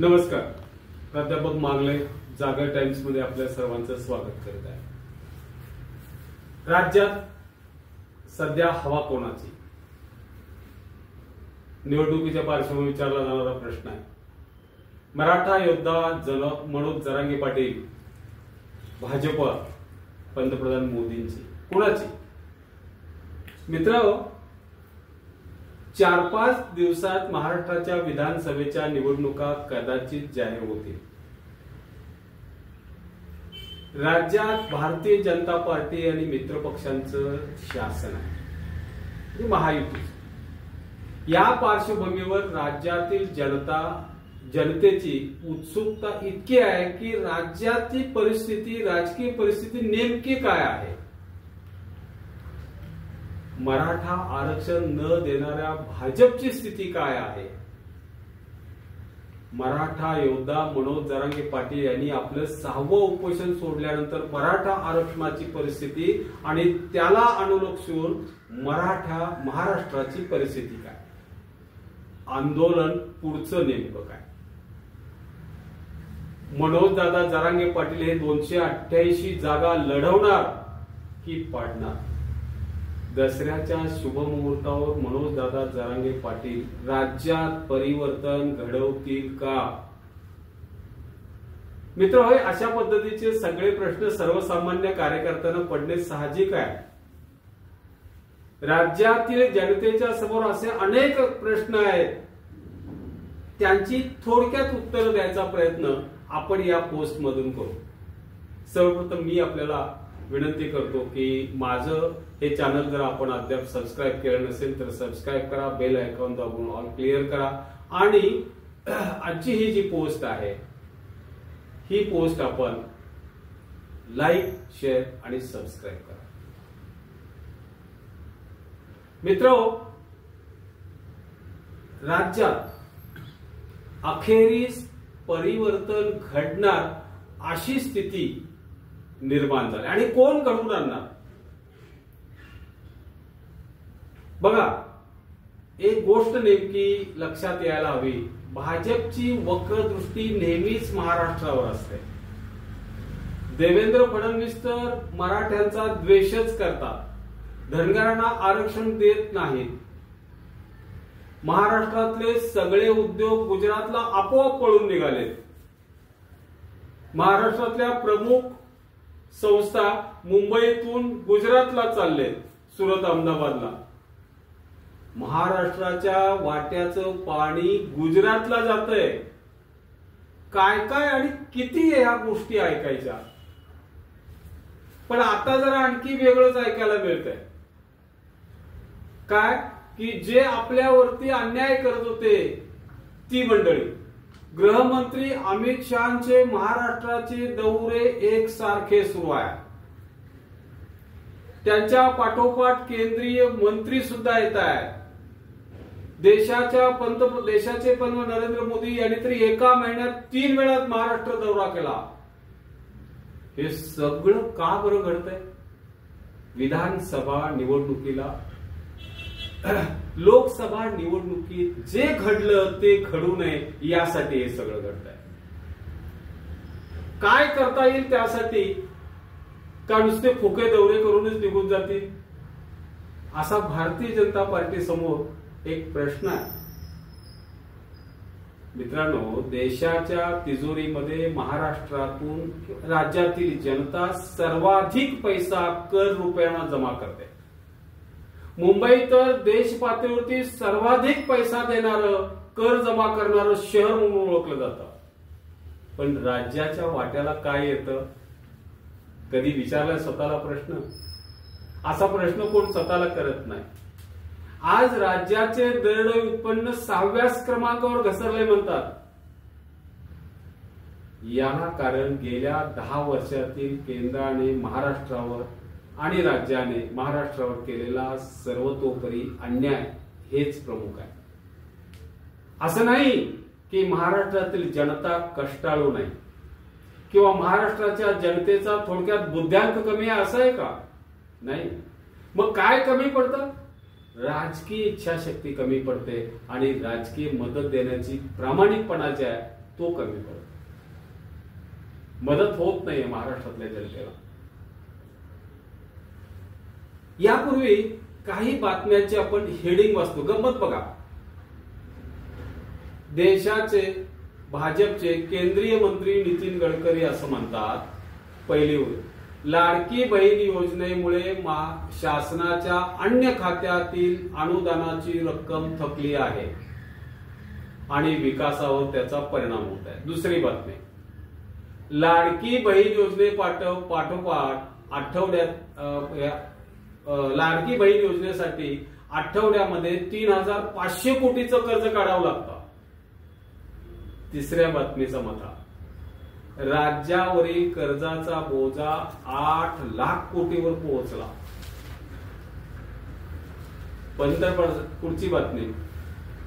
नमस्कार. प्राध्यापक मागले जागर टाइम्स मध्ये आपल्या सर्वांचं स्वागत करत आहे. राज्यात सध्या हवा कोणाची? निवडणुकीच्या पार्श्वभूमीवर विचारला जाणारा प्रश्न आहे. मराठा योद्धा मनोज जरांगे पाटील, भाजप, पंतप्रधान मोदींची, कोणाची? मित्रांनो, 4-5 दिवसात महाराष्ट्राच्या विधानसभेच्या निवडणुका कदाचित जाहीर होतील. राज्यात भारतीय जनता पार्टी आणि मित्र पक्षांचं शासन आहे, महायुती. या पार्श्वभूमीवर राज्यातील जनतेची उत्सुकता इतकी आहे की राज्याची परिस्थिती, राजकीय परिस्थिती नेमकी काय आहे? मराठा आरक्षण न देणाऱ्या भाजपची स्थिती काय आहे? मराठा योद्धा मनोज जरांगे पाटील यांनी आपलं 6वं उपोषण सोडल्यानंतर मराठा आरक्षणाची परिस्थिती आणि त्याला अनुलक्षून महाराष्ट्राची परिस्थिती काय? आंदोलन पुढचं नेमकं काय? मनोज दादा जरांगे पाटील हे 288 जागा लढवणार की पाडणार? दसऱ्याच्या शुभ मुहूर्तावर मनोज दादा जरांगे पाटील राज्यात परिवर्तन घडवतील का? मित्र, होय, अशा पद्धतीचे सगळे प्रश्न सर्वसामान्य कार्यकर्त्यांना पडणे साहजिक आहे. राज्यातील जनतेच्या समोर असे अनेक प्रश्न आहेत, त्यांची थोडक्यात उत्तर द्यायचा प्रयत्न आपण या पोस्ट मधून करू. सर्वप्रथम मी आपल्याला विनंती करतो की माझं हे चॅनल जर आपण अद्याप सबस्क्राईब केलं नसेल तर सबस्क्राईब करा, बेल आयकॉन दाबून ऑल क्लिअर करा आणि आजची ही जी पोस्ट आहे ही पोस्ट आपण लाईक, शेअर आणि सबस्क्राईब करा. मित्रांनो, राज्यात अखेरीस परिवर्तन घडणार अशी स्थिती निर्माण झाली आणि कोण घडवून आणणार? बघा, एक गोष्ट नेमकी लक्षात यायला हवी. भाजपची वक्रदृष्टी नेहमीच महाराष्ट्रावर असते. देवेंद्र फडणवीस तर मराठ्यांचा द्वेषच करतात, धनगरांना आरक्षण देत नाहीत. महाराष्ट्रातले सगळे उद्योग गुजरातला आपोआप पळून निघालेत. महाराष्ट्रातल्या प्रमुख संस्था मुंबईतून गुजरातला चाललेत, सुरत, अहमदाबादला. महाराष्ट्राच्या वाट्याचं पाणी गुजरातला जातंय. काय काय आणि किती ह्या गोष्टी ऐकायच्या. पण आता जरा आणखी वेगळंच ऐकायला मिळतंय. काय की जे आपल्यावरती अन्याय करत होते ती मंडळी, गृहमंत्री अमित शहाचे महाराष्ट्राचे दौरे एकसारखे सुरू आहे. त्यांच्या पाठोपाठ केंद्रीय मंत्री सुद्धा येत आहेत. देशाचे पंतप्रधान नरेंद्र मोदी यांनी तरी एका महिन्यात 3 वेळा महाराष्ट्र दौरा केला. हे सगळं का बरं घडतंय? विधानसभा निवडणुकीला, लोकसभा निवडणुकीत जे घडलं ते घडू नये यासाठी हे सगळं घडतंय. काय करता येईल त्यासाठी? का नुसते फुके दौरे करूनच निघून जातील? असा भारतीय जनता पार्टी समोर एक प्रश्न आहे. मित्रांनो, देशाच्या तिजोरीमध्ये महाराष्ट्रातून राज्यातील जनता सर्वाधिक पैसा कर रुपयांना जमा करते. मुंबई तर देश पातळीवरती सर्वाधिक पैसा देणारं, कर जमा करणारं शहर म्हणून ओळखलं जातं. पण राज्याच्या वाट्याला काय येतं? कधी विचारला स्वतःला प्रश्न? असा प्रश्न कोण स्वतःला करत नाही. आज राज्याचे दरडोई उत्पन्न 6व्या क्रमांकावर घसरले म्हणतात. याला कारण गेल्या 10 वर्षातील केंद्राने महाराष्ट्रावर आणि राज्याने महाराष्ट्रावर केलेला सर्वतोपरी अन्याय हेच प्रमुख आहे. असं नाही की महाराष्ट्रातील जनता कष्टाळू नाही किंवा महाराष्ट्राच्या जनतेचा थोडक्यात बुद्ध्यांक कमी आहे असं आहे का? नाही. मग काय कमी पडतं? राजकीय इच्छाशक्ती कमी पडते आणि राजकीय मदत देण्याची प्रामाणिकपणा जे आहे तो कमी पडतो. मदत होत नाहीये महाराष्ट्रातल्या जनतेला. यापूर्वी काही बातम्यांची आपण हेडिंग वाचतो. गंमत बघा, देशाचे भाजपचे केंद्रीय मंत्री नितीन गडकरी असं म्हणतात, पहिली ओळ, लाडकी बहीण योजनेमुळे शासनाच्या अन्य खात्यातील अनुदानाची रक्कम थकली आहे आणि विकासावर त्याचा परिणाम होत आहे. दुसरी बातमी, लाडकी बहीण पाठोपाठ लाडकी बहीण योजनेसाठी आठवड्यामध्ये 3,500 कोटीचं कर्ज काढावं लागतं. तिसऱ्या बातमीचा मथा, राज्यावरील कर्जाचा बोजा 8 लाख कोटीवर पोहोचला. पुढची बातमी,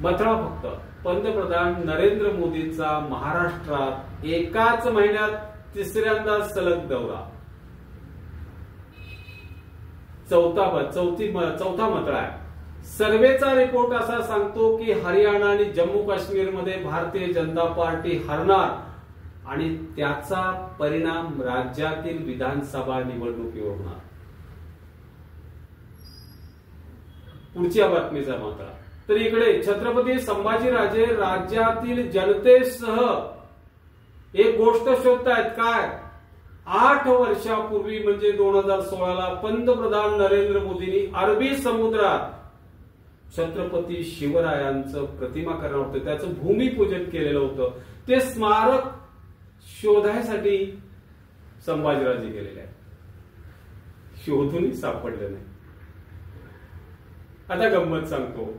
मथळा फक्त, पंतप्रधान नरेंद्र मोदींचा महाराष्ट्रात एकाच महिन्यात तिसऱ्यांदा सलग दौरा. चौथा मथळा आहे, सर्वेचा रिपोर्ट असा सांगतो की हरियाणा आणि जम्मू काश्मीरमध्ये भारतीय जनता पार्टी हरणार आणि त्याचा परिणाम राज्यातील विधानसभा निवडणुकीवर होणार. पुढच्या बातमीचा मथळा, तर इकडे छत्रपती संभाजीराजे राज्यातील जनतेसह एक गोष्ट शोधतायत. काय? 8 वर्षापूर्वी म्हणजे 2016ला पंतप्रधान नरेंद्र मोदींनी अरबी समुद्रात छत्रपती शिवरायांचं प्रतिमा करणार होतं, त्याचं भूमिपूजन केलेलं होतं. ते स्मारक शोधायसाठी संभाजीराजे गेलेले आहेत, शोधूनही सापडले नाही. आता गंमत सांगतो,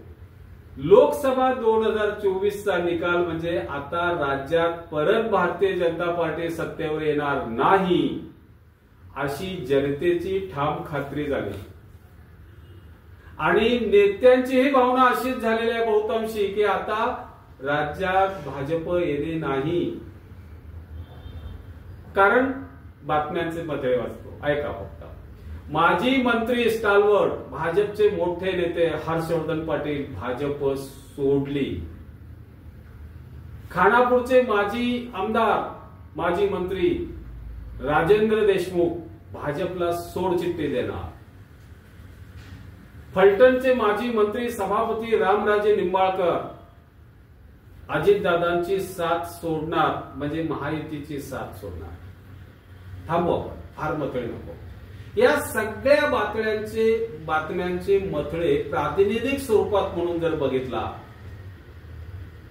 लोकसभा 2024चा निकाल म्हणजे आता राज्यात परत भारतीय जनता पार्टी सत्तेवर येणार नाही अशी जनतेची ठाम खात्री झाली आणि नेत्यांचीही भावना अशीच झालेली आहे बहुतांशी की आता राज्यात भाजप येणे नाही. कारण बातम्यांचे मथळे वाचतो, ऐका फक्त. माजी मंत्री स्टालवर्ड भाजपचे मोठे नेते हर्षवर्धन पाटील भाजप सोडली. खानापूरचे माजी आमदार माजी मंत्री राजेंद्र देशमुख भाजपला सोडचिठ्ठी देणार. फलटणचे माजी मंत्री सभापती रामराजे निंबाळकर अजितदादांची साथ सोडणार म्हणजे महायुतीची साथ सोडणार. थांबवा, फार मथळे नको. या सगळ्या बातम्यांचे मथळे प्रातिनिधिक स्वरूपात म्हणून जर बघितला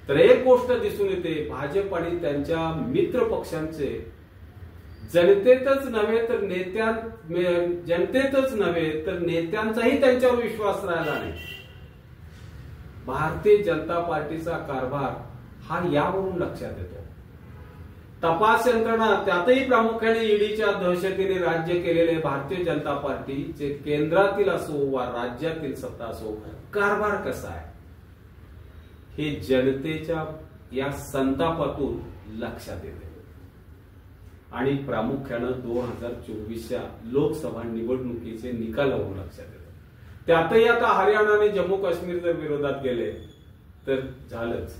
तर एक गोष्ट दिसून येते, भाजप आणि त्यांच्या मित्र पक्षांचे जनतेतच नव्हे तर नेत्यांचाही त्यांच्यावर विश्वास राहिला नाही. भारतीय जनता पार्टीचा कारभार हा यावरून लक्षात येतो. तपास यंत्रणा, त्यातही प्रामुख्याने ईडीच्या दहशतीने राज्य केलेले भारतीय जनता पार्टीचे केंद्रातील असो वा राज्यातील सत्ता असो, कारभार कसा आहे हे जनतेच्या या संतापातून लक्षात येते आणि प्रामुख्यानं 2024च्या लोकसभा निवडणुकीचे निकालावरून लक्षात येते. त्यातही आता हरियाणा आणि जम्मू काश्मीर जर विरोधात गेले तर झालंच.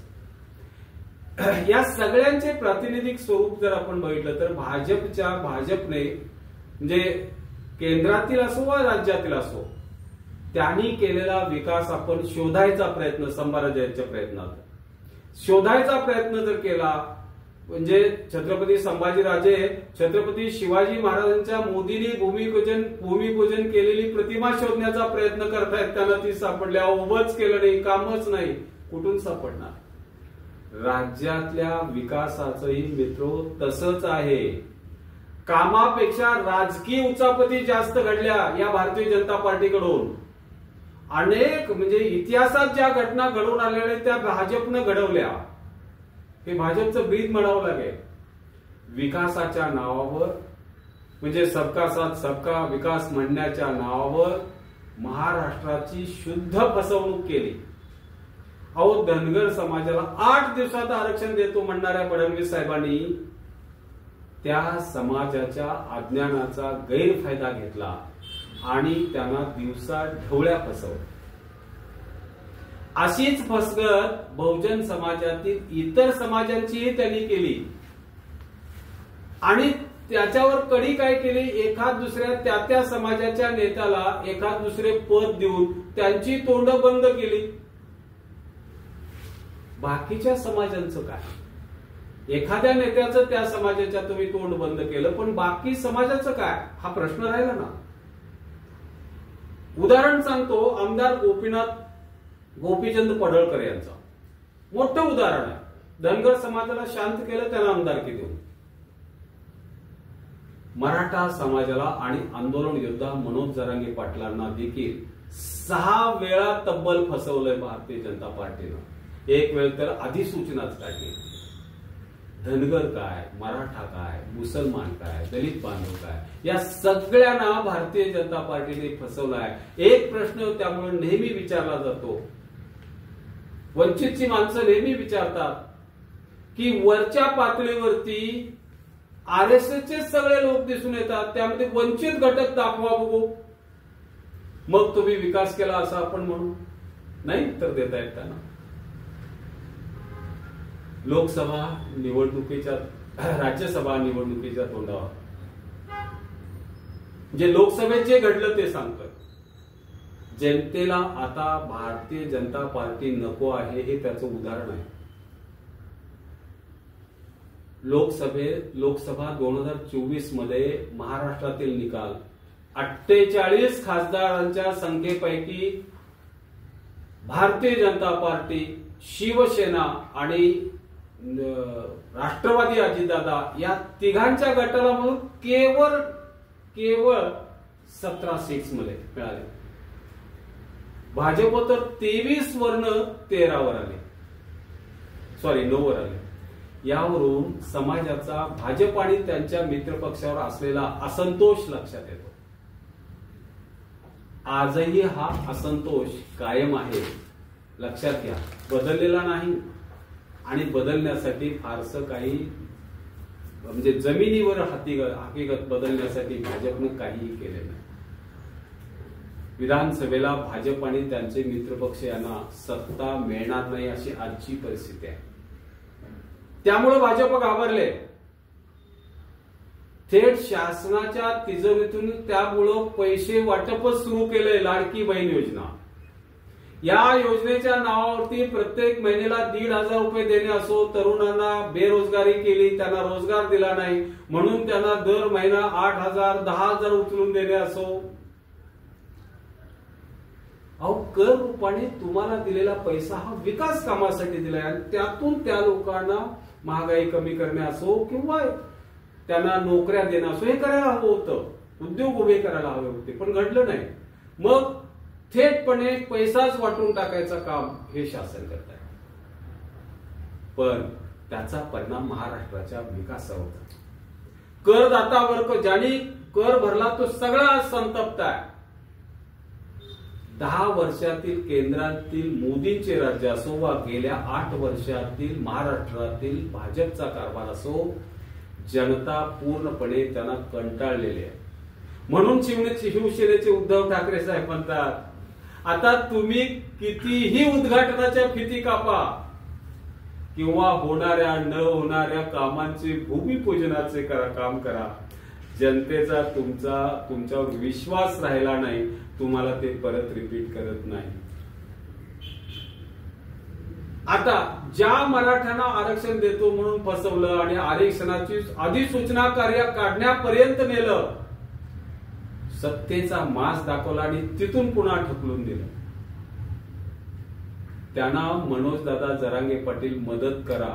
या सगळ्यांचे प्रातिनिधिक स्वरूप जर आपण बघितलं तर भाजपने म्हणजे केंद्रातील असो वा राज्यातील असो त्यांनी केलेला विकास आपण शोधायचा प्रयत्न, संभाजीराजांच्या प्रयत्नात शोधायचा प्रयत्न जर केला म्हणजे छत्रपती संभाजीराजे छत्रपती शिवाजी महाराजांच्या मोदींनी भूमिपूजन केलेली प्रतिमा शोधण्याचा प्रयत्न करतायत. त्यांना ती सापडल्या, उभंच केलं नाही, कामच नाही, कुठून सापडणार? राज्यातल्या विकासाचंही मित्र तसंच आहे. कामापेक्षा राजकीय उचापती जास्त घडल्या या भारतीय जनता पार्टीकडून. अनेक म्हणजे इतिहासात ज्या घटना घडून आलेल्या त्या भाजपनं घडवल्या. हे भाजपचं ब्रीद म्हणावं लागेल. विकासाच्या नावावर म्हणजे सबका साथ सबका विकास म्हणण्याच्या नावावर महाराष्ट्राची शुद्ध फसवणूक केली. अहो, धनगर समाजाला 8 दिवसात आरक्षण देतो म्हणणाऱ्या फडणवीस साहेबांनी त्या समाजाच्या अज्ञानाचा गैरफायदा घेतला आणि त्यांना दिवसा ढवळ्या फसवल्या. अशीच फसगत बहुजन समाजातील इतर समाजांचीही त्यांनी केली आणि त्याच्यावर कडी काय केली, एखाद दुसऱ्या त्या समाजाच्या नेत्याला एखाद दुसरे पद देऊन त्यांची तोंड बंद केली. बाकीच्या समाजांचं काय, एखाद्या नेत्याचं त्या समाजाच्या तुम्ही तोंड बंद केलं, पण बाकी समाजाचं काय हा प्रश्न राहिला ना. उदाहरण सांगतो, आमदार गोपीचंद पडळकर यांचं मोठं उदाहरण आहे. धनगर समाजाला शांत केलं त्याला आमदारकी देऊन. मराठा समाजाला आणि आंदोलन योद्धा मनोज जरांगे पाटलांना देखील 6 वेळा तब्बल फसवलंय भारतीय जनता पार्टीनं. एक वेळ तर अधिसूचनाच काढली. धनगर काय, मराठा काय, मुसलमान काय, दलित बांधव काय, या सगळ्यांना भारतीय जनता पार्टीने फसवलाय. एक प्रश्न त्यामुळे नेहमी विचारला जातो, वंचितची माणसं नेहमी विचारतात की वरच्या पातळीवरती आरएसएसचे सगळे लोक दिसून येतात, त्यामध्ये वंचित घटक दाखवा बघू, मग तुम्ही विकास केला असं आपण म्हणू. नाही तर देता येत त्यांना. लोकसभा निवडणुकीच्या, राज्यसभा निवडणुकीच्या तोंडावर जे लोकसभेत जे घडलं ते सांगतोय. जनतेला आता भारतीय जनता पार्टी नको आहे हे त्याचं उदाहरण आहे. लोकसभा 2024 मध्ये महाराष्ट्रातील निकाल 48 खासदारांच्या संख्येपैकी भारतीय जनता पार्टी, शिवसेना आणि राष्ट्रवादी अजितदादा या तिघांच्या गटाला म्हणून केवळ 17 सीट्स मध्ये मिळाले. भाजप तर 23 वरनं 13 वर आले, 9 वर आले. यावरून समाजाचा भाजप आणि त्यांच्या मित्रपक्षावर असलेला असंतोष लक्षात येतो. आजही हा असंतोष कायम आहे, लक्षात घ्या, बदललेला नाही. आणि बदलण्यासाठी फारसं काही म्हणजे जमिनीवर हकीकत बदलण्यासाठी भाजपनं काहीही केले नाही. विधानसभेला भाजप आणि त्यांचे मित्रपक्ष यांना सत्ता मिळणार नाही अशी आजची परिस्थिती आहे. त्यामुळे भाजप घाबरले. थेट शासनाच्या तिजोरीतून त्यामुळं पैसे वाटपच सुरू केले. लाडकी बहीण योजना, या योजनेच्या नावावरती प्रत्येक महिन्याला 1,500 रुपये देणे असो, तरुणांना बेरोजगारी केली, त्यांना रोजगार दिला नाही म्हणून त्यांना दर महिना 8,000 10,000 उचलून देणे असो. अहो, कर रूपाने तुम्हाला दिलेला पैसा हा विकास कामासाठी दिलाय आणि त्यातून त्या लोकांना महागाई कमी करणे असो किंवा त्यांना नोकऱ्या देणं असो, हे करायला हवं होतं. उद्योग उभे करायला हवे होते, पण घडलं नाही. मग थेटपणे पैसाच वाटून टाकायचं काम हे शासन करत आहे. पण त्याचा परिणाम महाराष्ट्राच्या विकासावर होतो. करदाता वर्ग ज्यांनी कर भरला तो सगळा संतप्त आहे. 10 वर्षातील केंद्रातील मोदींचे राज्य असो वा गेल्या 8 वर्षातील महाराष्ट्रातील भाजपचा कारभार असो, जनता पूर्णपणे त्यांना कंटाळलेली आहे. म्हणून शिवसेनेचे उद्धव ठाकरे साहेब म्हणतात, आता तुम्ही कितीही उद्घाटनाच्या फिती कापा किंवा होणाऱ्या न होणाऱ्या कामांचे भूमिपूजनाचे काम करा, जनतेचा तुमच्यावर विश्वास राहिला नाही, तुम्हाला ते परत रिपीट करत नाही. आता ज्या मराठ्यांना आरक्षण देतो म्हणून फसवलं आणि आरक्षणाची अधिसूचना कार्य काढण्यापर्यंत नेलं, सत्तेचा मास दाखवला आणि तिथून पुन्हा ढकलून दिलं. त्यांना मनोजदादा जरांगे पाटील मदत करा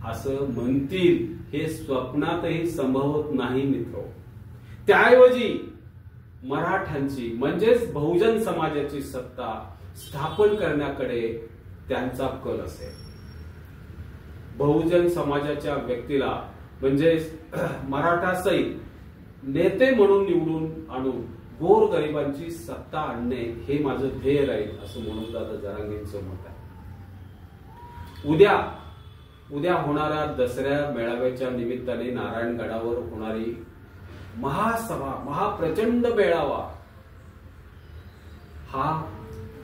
असं म्हणतील हे स्वप्नातही संभवत नाही मित्र. त्याऐवजी मराठ्यांची म्हणजेच बहुजन समाजाची सत्ता स्थापन करण्याकडे त्यांचा कल असेल. बहुजन समाजाच्या व्यक्तीला म्हणजे मराठा सहित नेते म्हणून निवडून आणून गोरगरिबांची सत्ता आणणे हे माझं ध्येय राहील असं मनोजदादा जरांगेंचं मत आहे. उद्या होणाऱ्या दसऱ्या मेळाव्याच्या निमित्ताने नारायणगडावर होणारी महासभा, महाप्रचंड मेळावा हा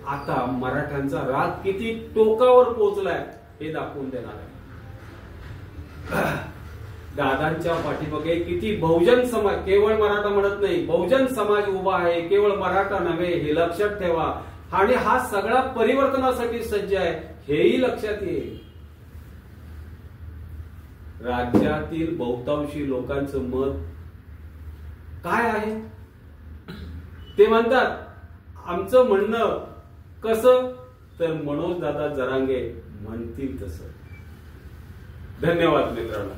आता मराठ्यांचा राग किती टोकावर पोहोचलाय हे दाखवून देणार आहे. दादांच्या पाठीमागे किती बहुजन समाज, केवळ मराठा म्हणत नाही, बहुजन समाज उभा आहे, केवळ मराठा नव्हे हे लक्षात ठेवा. आणि हा सगळा परिवर्तनासाठी सज्ज आहे हेही लक्षात येईल. राज्यातील बहुतांशी लोकांचं मत काय आहे ते म्हणतात. आमचं म्हणणं कसं, तर मनोज दादा जरांगे म्हणतील तसं. धन्यवाद मित्रांनो.